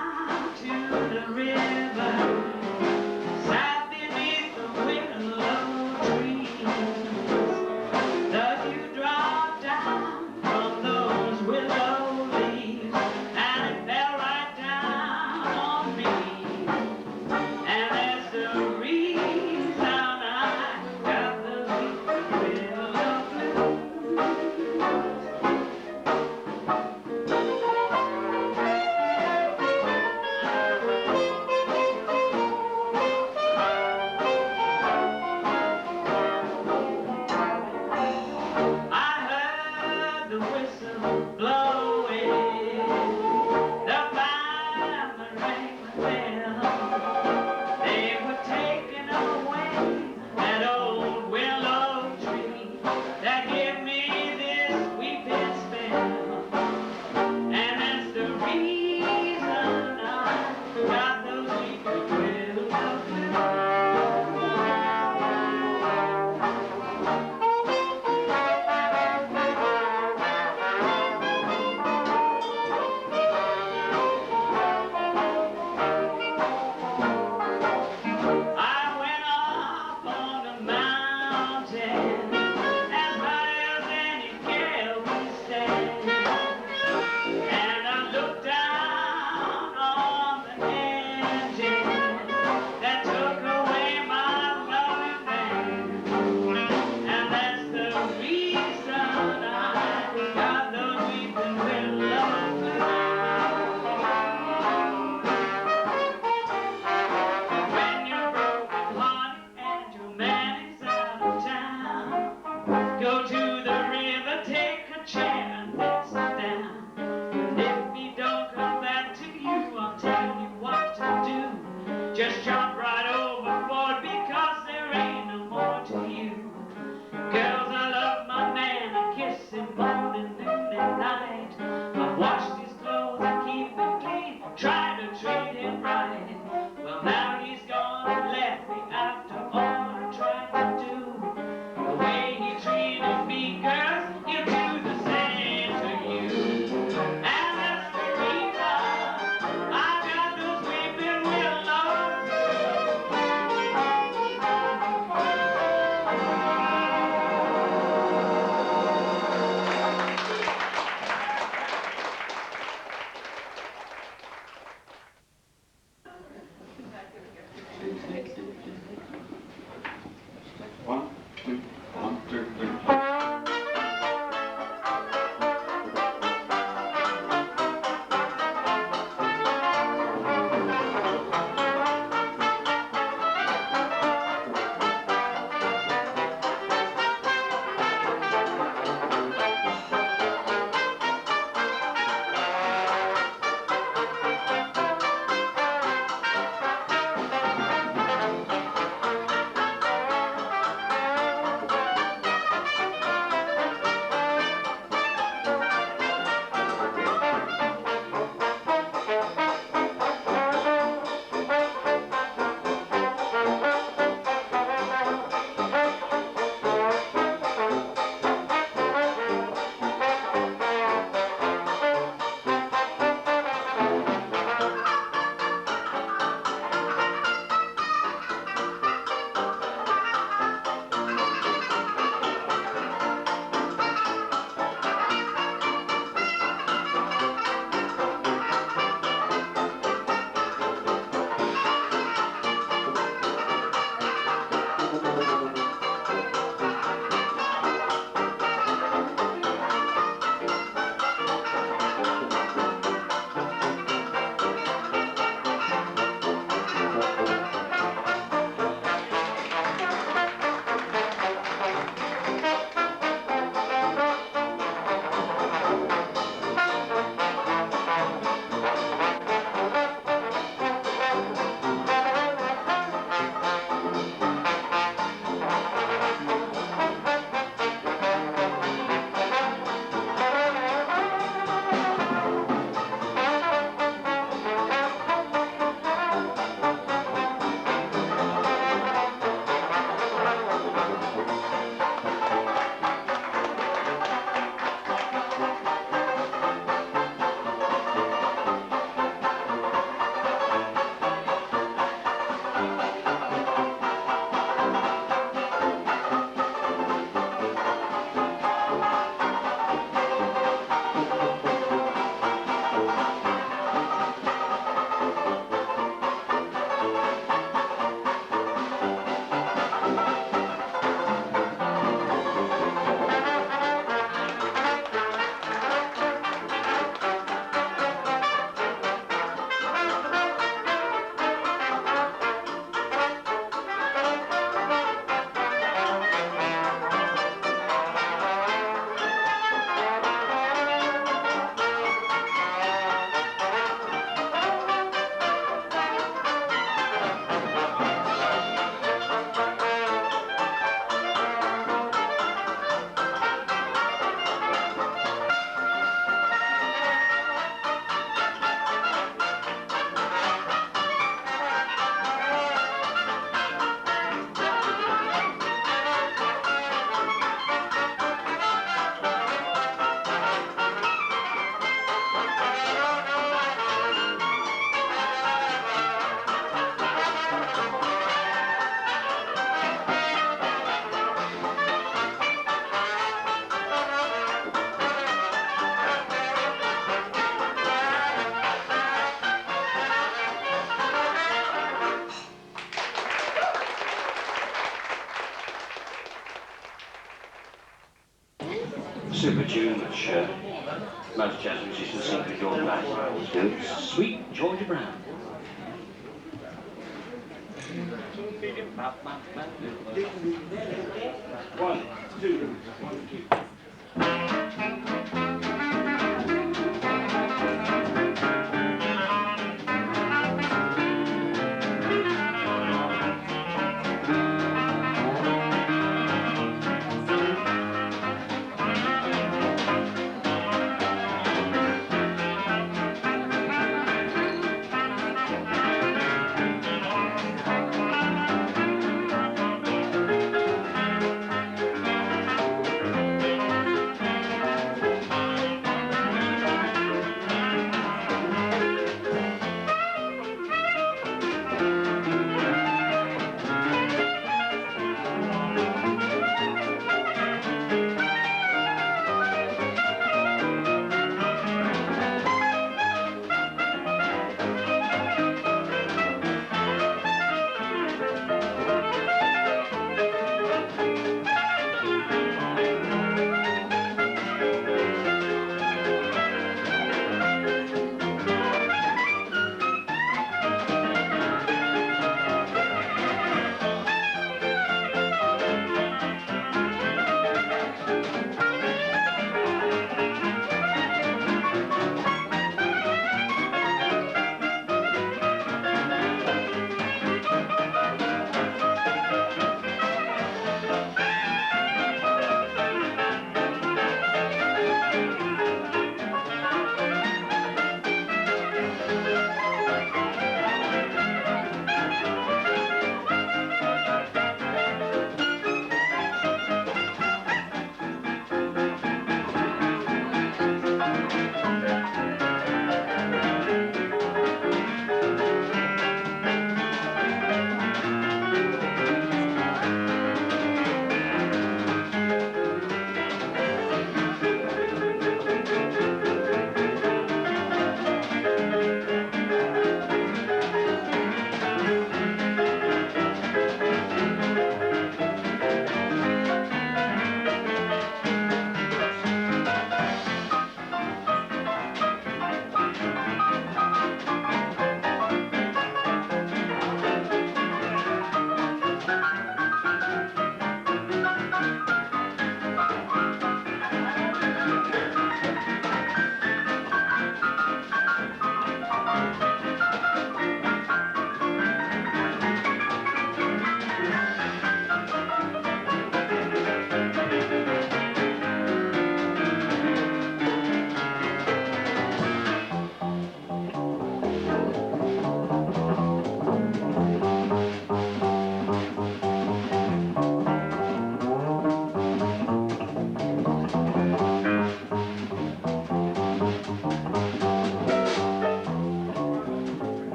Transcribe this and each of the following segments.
down to the river, sat beneath the willow trees. The dew dropped down from those willow leaves, and it fell right down on me. And that's the reason I got the willow the whistle blowing, the firemen rang the bell. They were taking away that old willow tree that gave me this weeping spell. And that's the reason I got those weeping willow go to the river, take a chair and let's sit down. And if he don't come back to you, I'll tell you what to do. Just jump right overboard because there ain't no more to you. Girls, I love my man, I kiss him morning, noon and night. I wash his clothes and keep them clean, try to treat him right. Well, now he's gone and left me after all I tried to do. The way he treated me, girls, he'll do the same to you. And that's the reason I got those weeping willows. super tune which most jazz musicians seem to be doing back. I always do. Sweet Georgia Brown. One, two, one, two.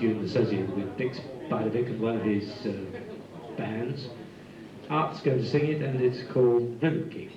tune associated with Dick Spidervick and one of his bands. Art's going to sing it, and it's called Ribbon King.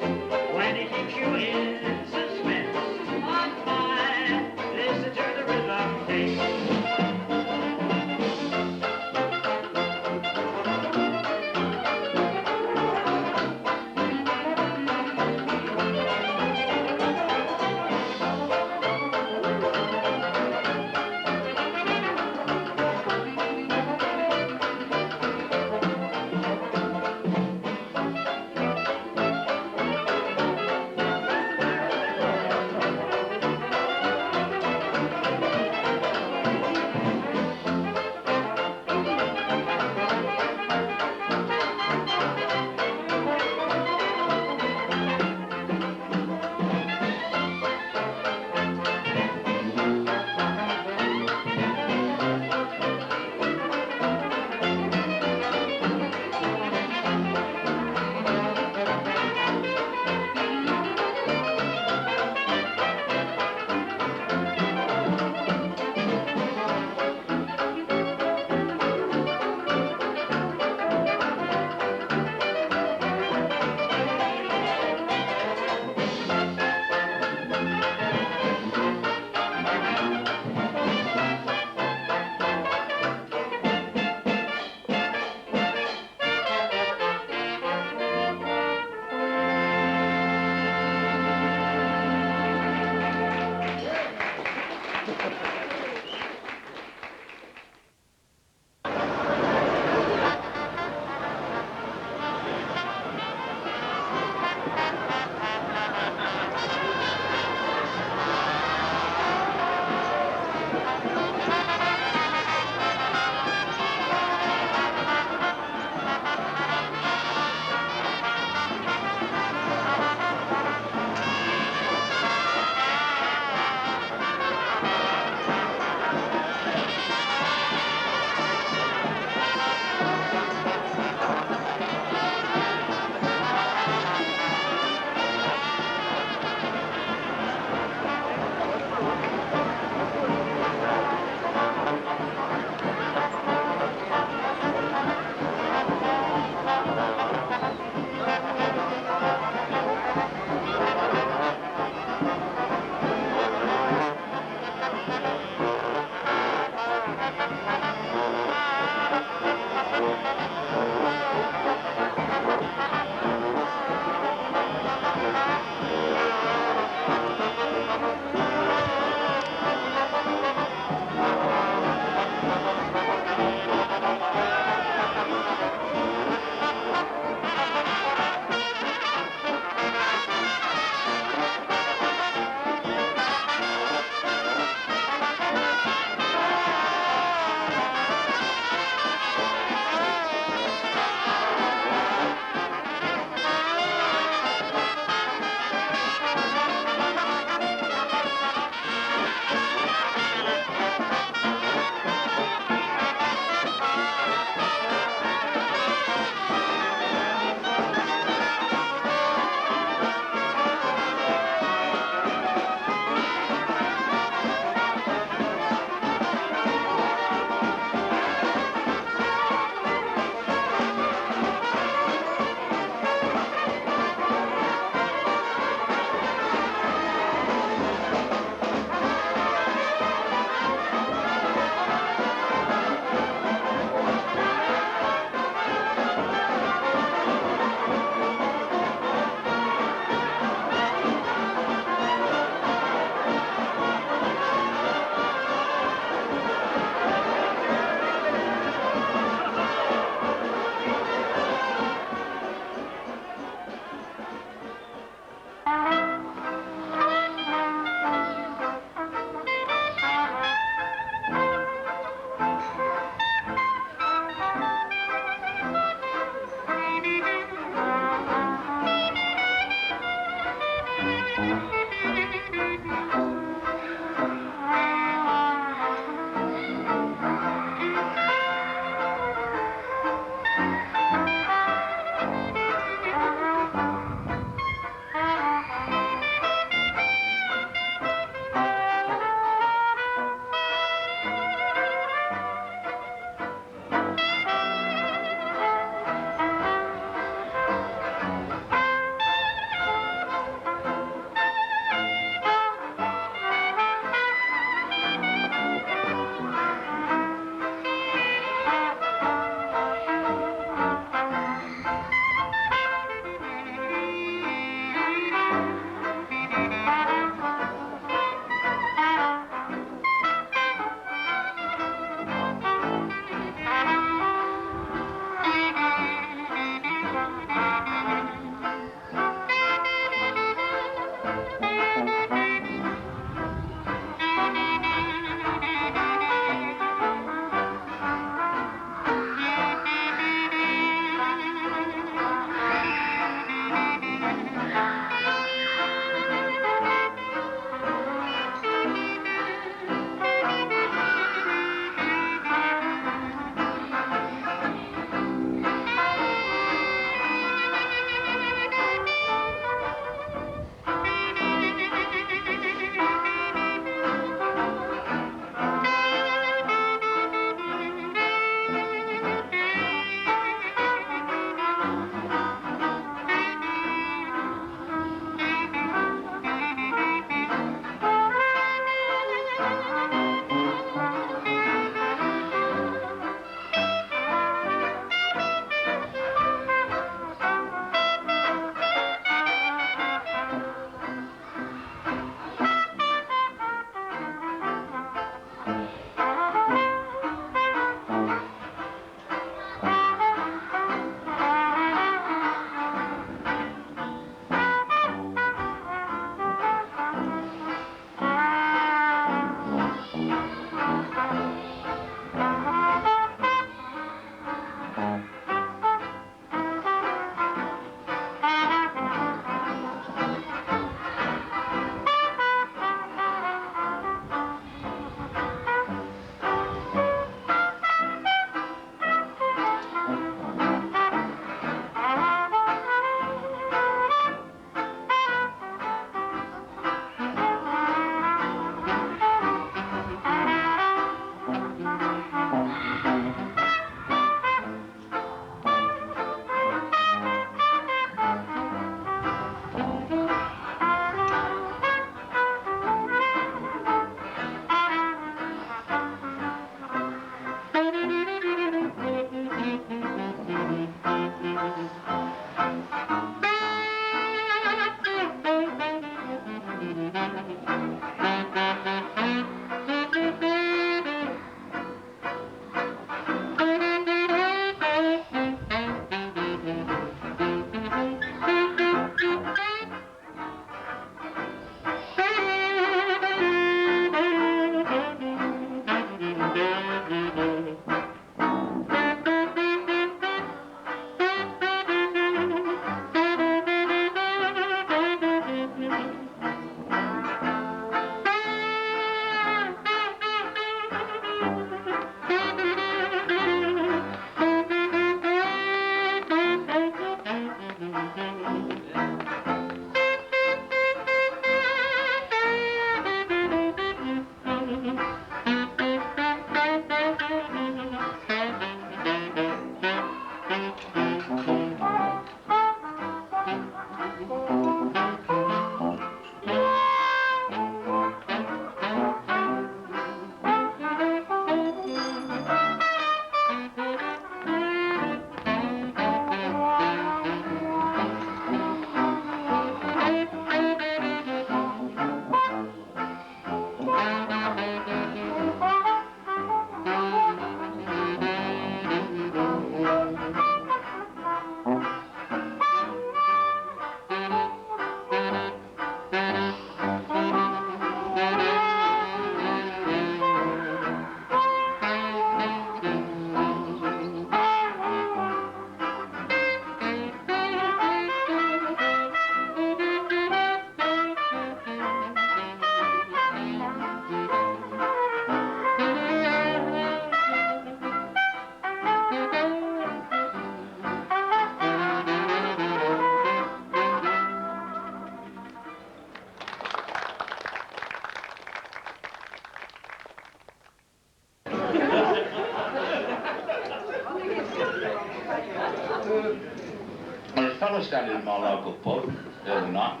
And a fellow standing in my local pub the other night,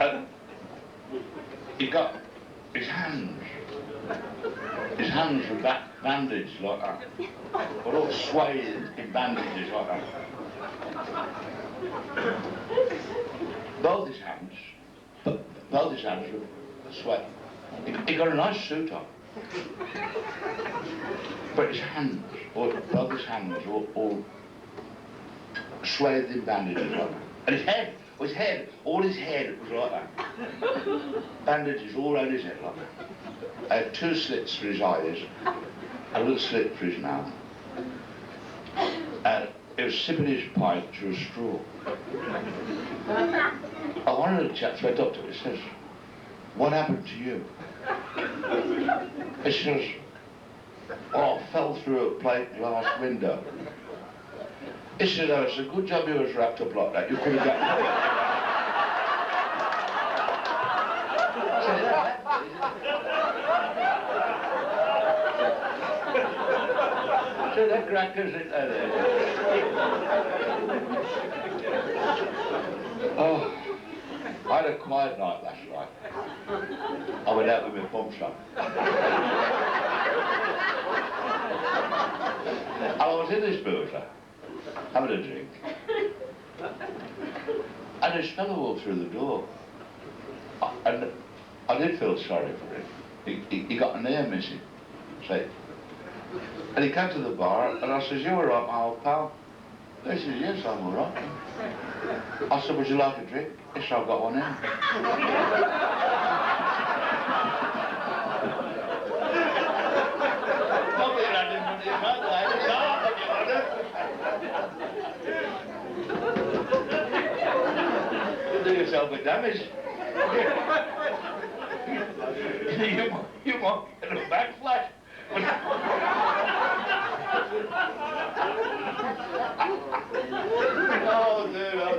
and he got his hands were bandaged like that, but all swathed in bandages like that. Both his hands were swathed. He got a nice suit on, but his hands, both his hands were all swathed in bandages like that. And his head, all his head was like that. Bandages all around his head like that. I had 2 slits for his eyes, a little slit for his mouth. And he was sipping his pipe through a straw. One of the chaps went up to him and says, "What happened to you?" He says, "Oh, I fell through a plate glass window." He said, "Oh, it's a good job you was wrapped up like that. You could have got..." So that crackers it there. Oh, I had a quiet night last night. I went out with my pump shop. I was in this boozer, having a drink, and this fellow walked through the door, and I did feel sorry for him. He got an ear missing, see. And he came to the bar, and I says, "You all right, my old pal?" He says, "Yes, I'm all right." I said, "Would you like a drink?" He said, "I've got one in." You do yourself a damage. You might get a backflash. Oh,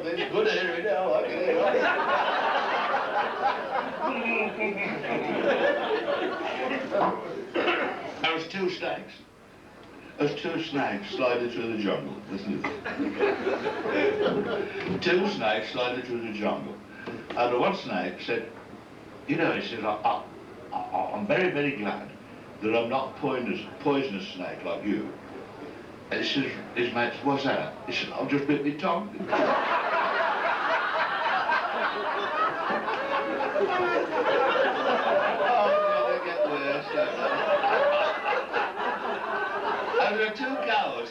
dude, good area now, I can hear There was 2 snakes. There's 2 snakes sliding through the jungle. Listen to this. 2 snakes sliding through the jungle. And the one snake said, "You know," he said, I'm very, very glad that I'm not a poisonous snake like you." And he says, his mate, "What's that?" He said, "I've just bit my tongue." Oh, they get worse. And there are 2 cows,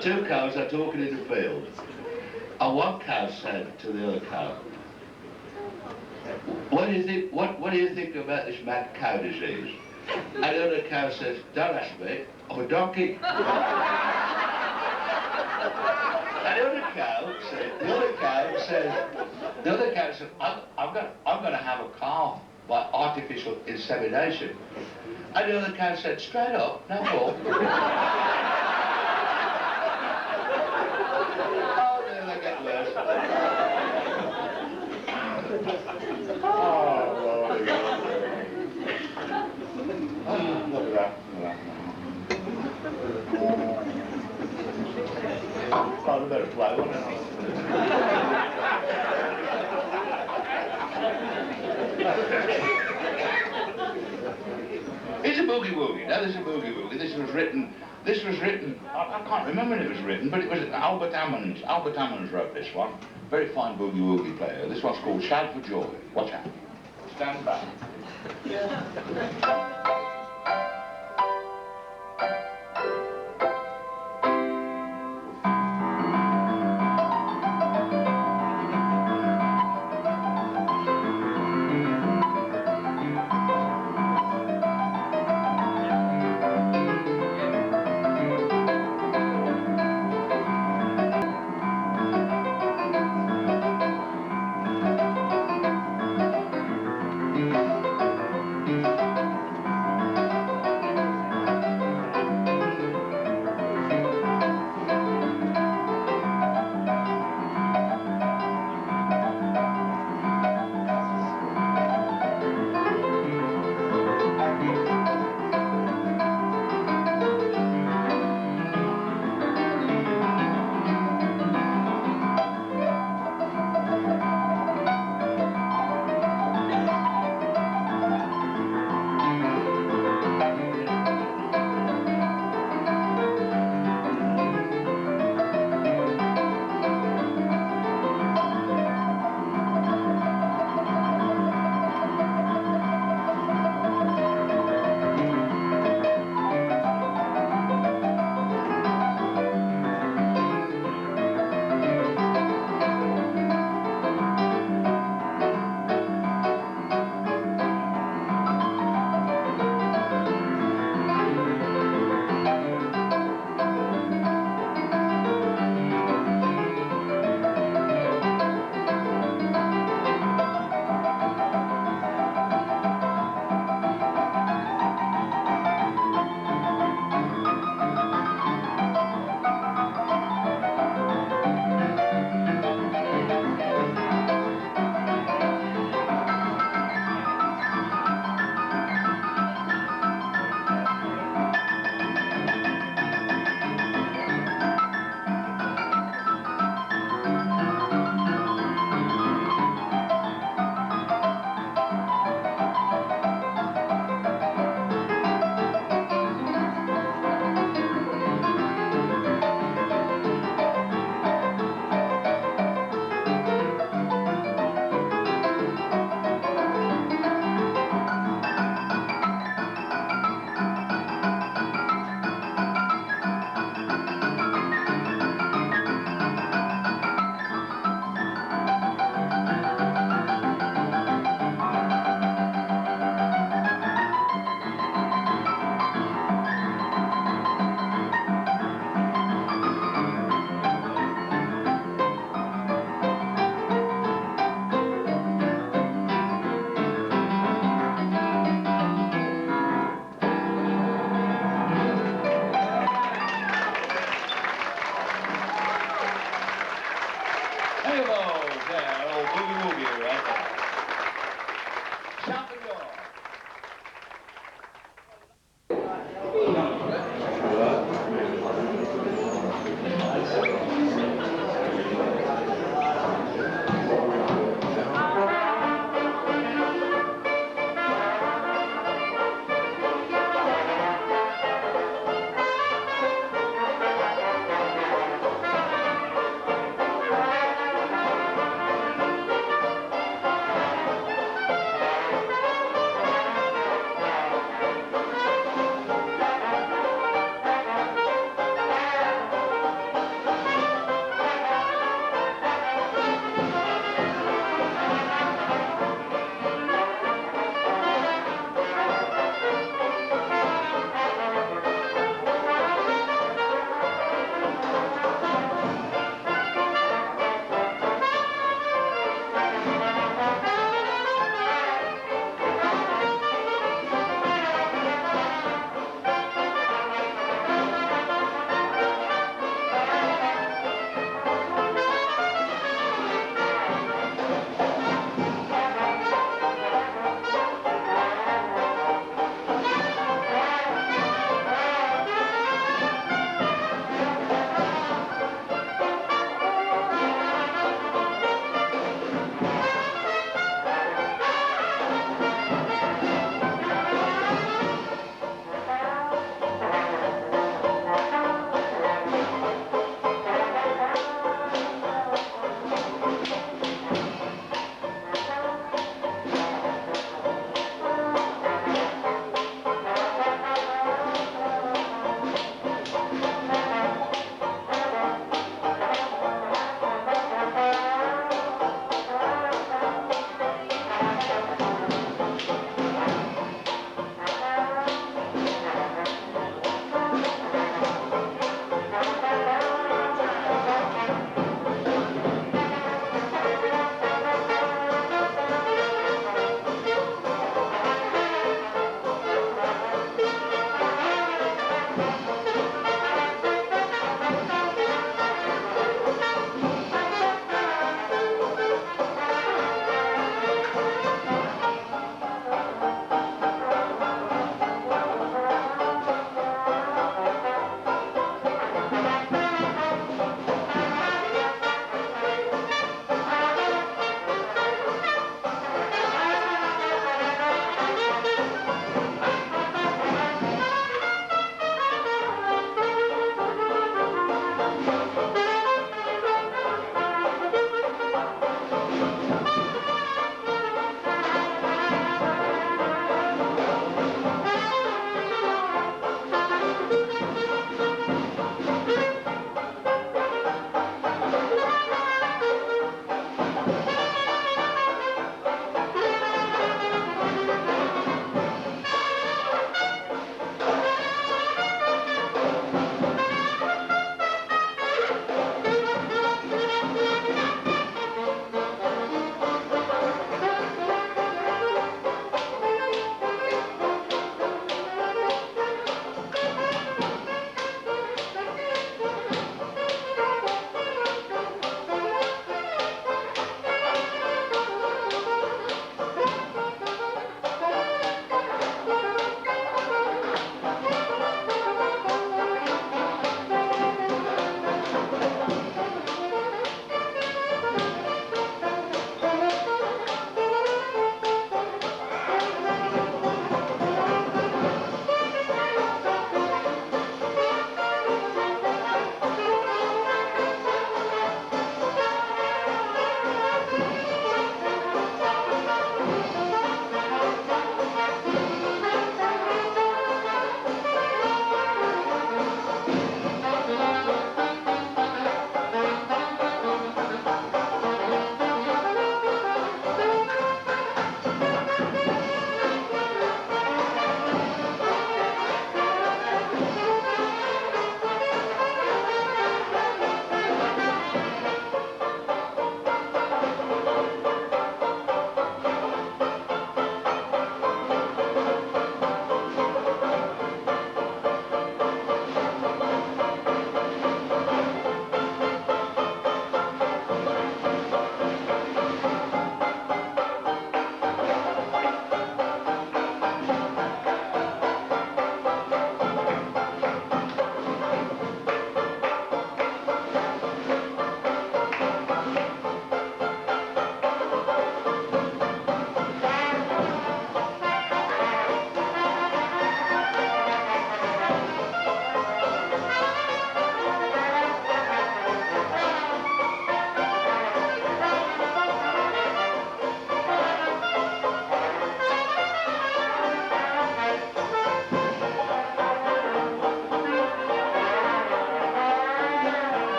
Two cows are talking in the field. And one cow said to the other cow, what do you think about this mad cow disease?" And the other cow says, "Don't ask me, I'm a donkey." And the other cow said, I'm going to have a calf by artificial insemination. And the other cow said, "Straight up, no more." Oh, then they get worse. Oh, look at that. Oh, I better play one now. It's a boogie woogie. Now this is a boogie woogie. This was written, I can't remember when it was written, but it was Albert Ammons. Albert Ammons wrote this one. Very fine boogie woogie player. This one's called Shout for Joy. Watch out. Stand back.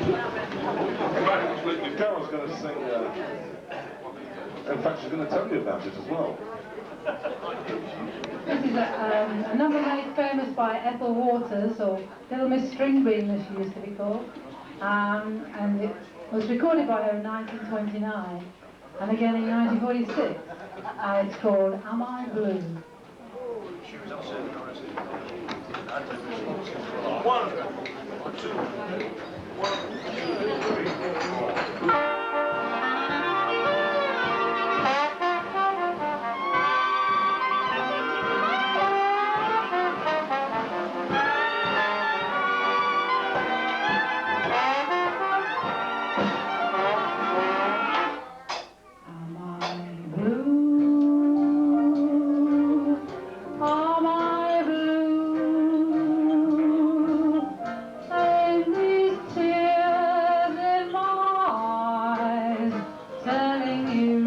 Well, Carol's going to sing, in fact she's going to tell you about it as well. This is a number made famous by Ethel Waters, or Little Miss Stringbean as she used to be called, and it was recorded by her in 1929 and again in 1946. It's called Am I Blue? 1, 2, 1, 2, 3. Telling you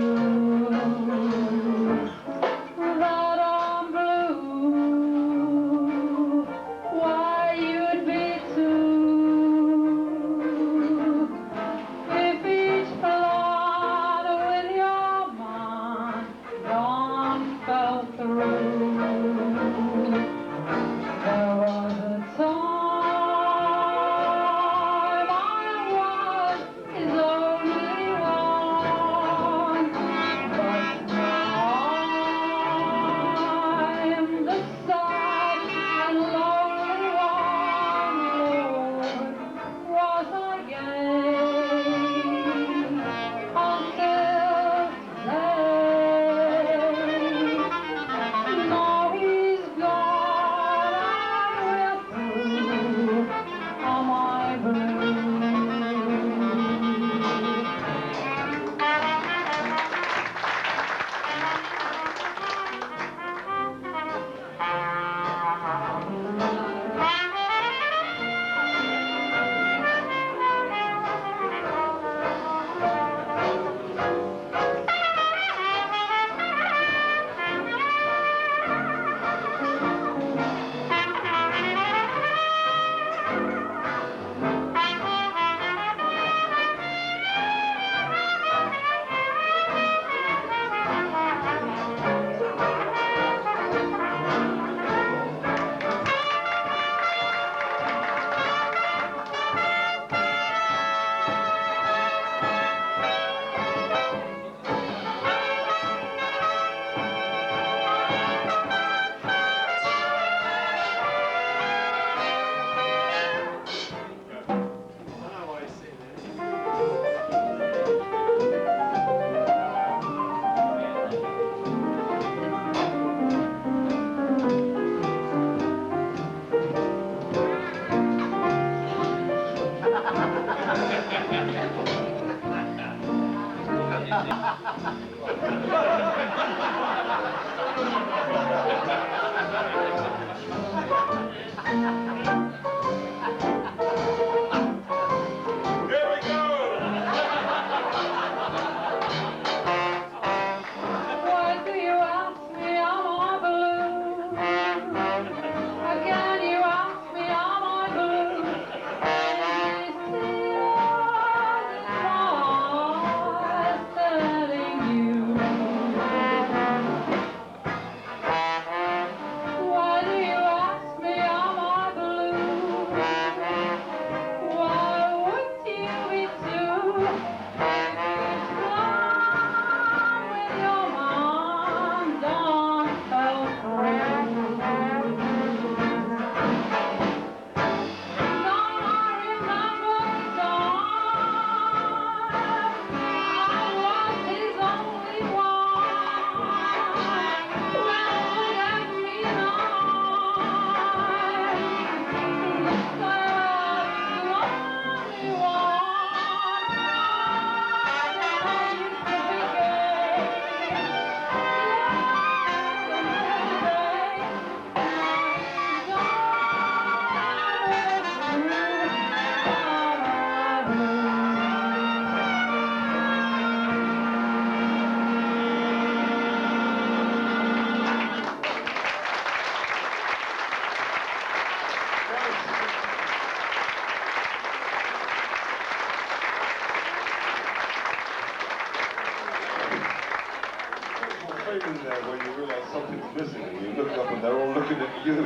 feeling there where you realise something's missing and you look up and they're all looking at you.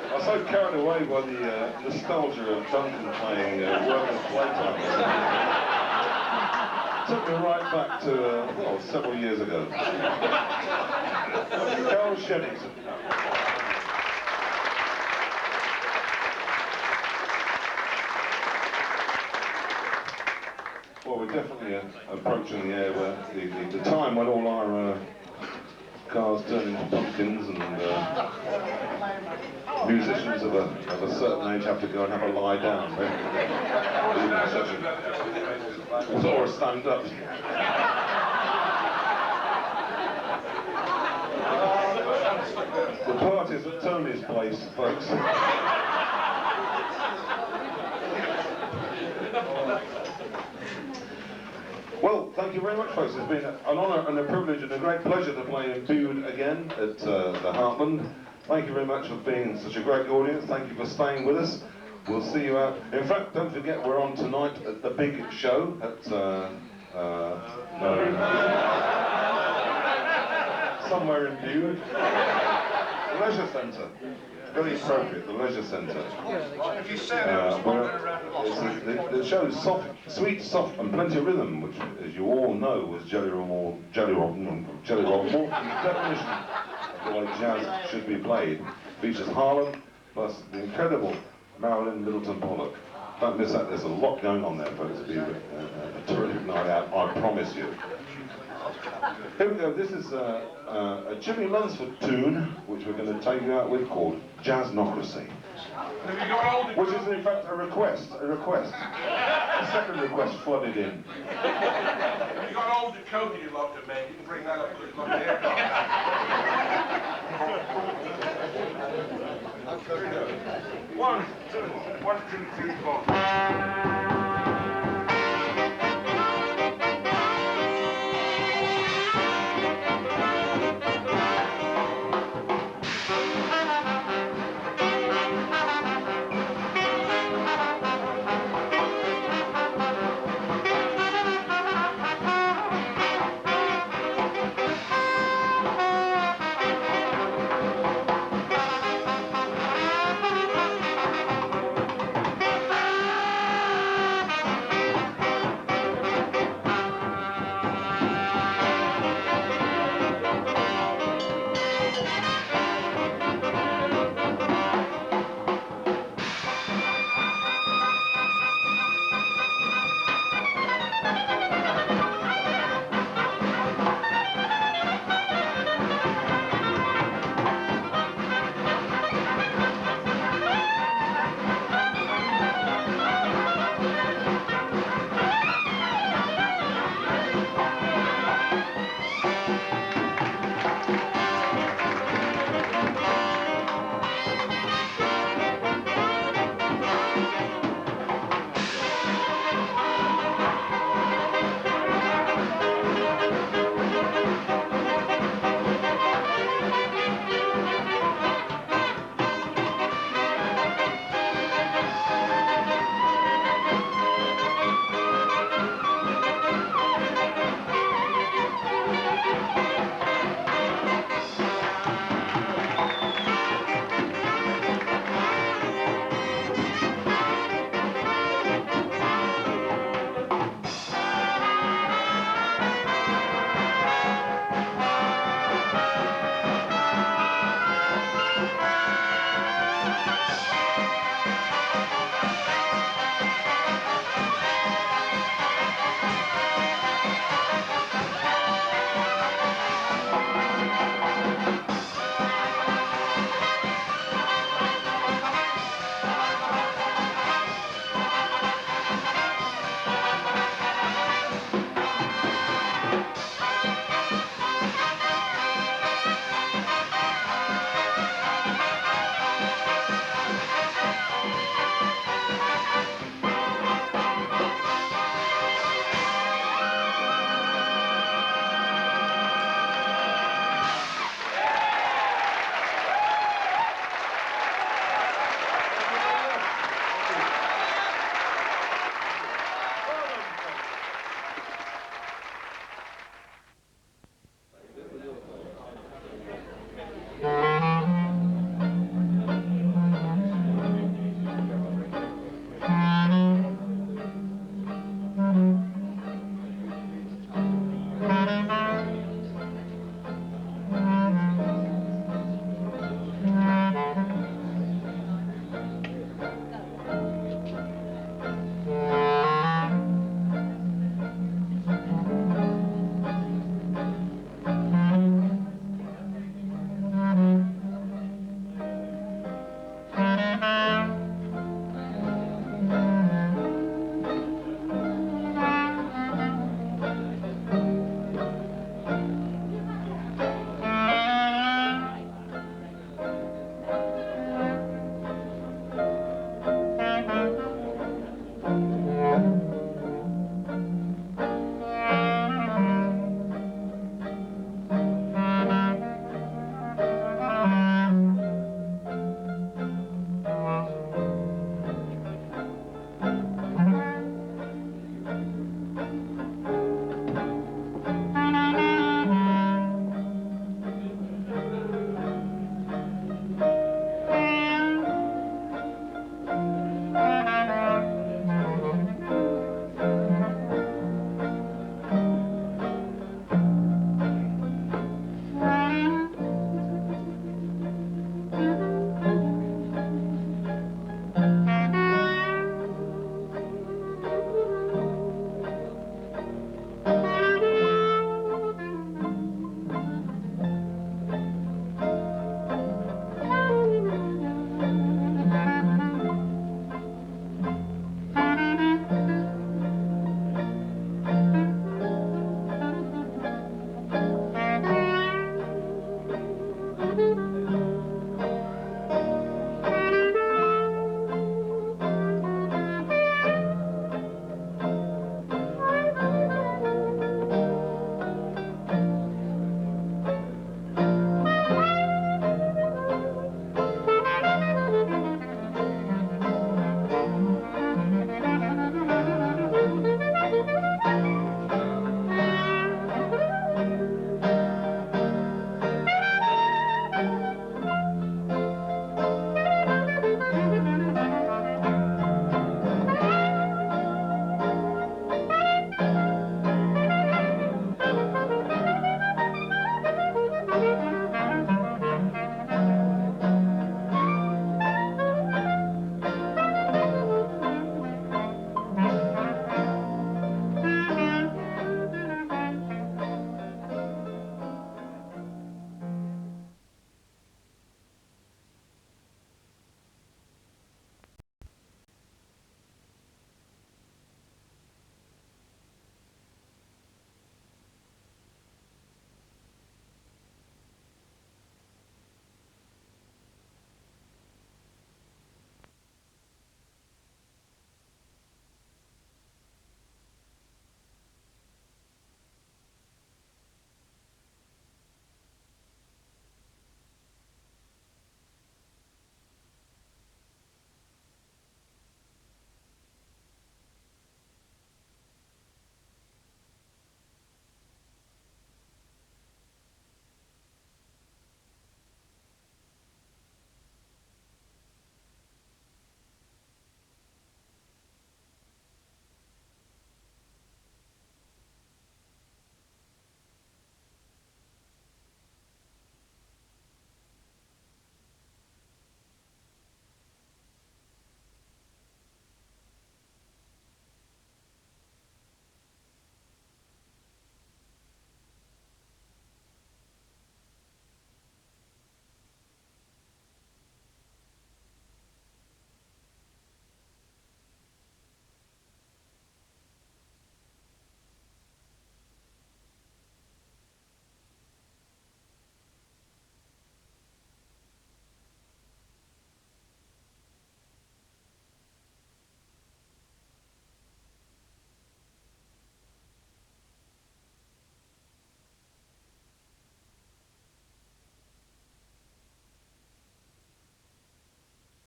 I was so carried away by the nostalgia of Duncan playing World of Playtime. Took me right back to, well, several years ago. Carol Sheddington. Well, we're definitely approaching the air where the time when all our cars turn into pumpkins and musicians of a certain age have to go and have a lie down. Or a stand up. The party's at Tony's place, folks. Well, thank you very much, folks. It's been an honour and a privilege and a great pleasure to play in Bude again at the Heartland. Thank you very much for being such a great audience. Thank you for staying with us. We'll see you out. In fact, don't forget we're on tonight at the big show at somewhere in Bude. The Leisure Centre. Very appropriate, the Leisure Centre. The show is soft, sweet, soft, and plenty of rhythm, which, as you all know, was Jelly Roll Morton's definition of the way jazz should be played. Features Harlem, plus the incredible Marilyn Middleton Pollock. Don't miss out, there's a lot going on there, folks. It'll be a terrific night out, I promise you. Here we go, this is a Jimmy Lunsford tune, which we're going to take you out with, called Jazznocracy. Which is in fact a request. A second request flooded in. If you got old Dakota you'd love to make, you can bring that up to the One, two, 3, 4.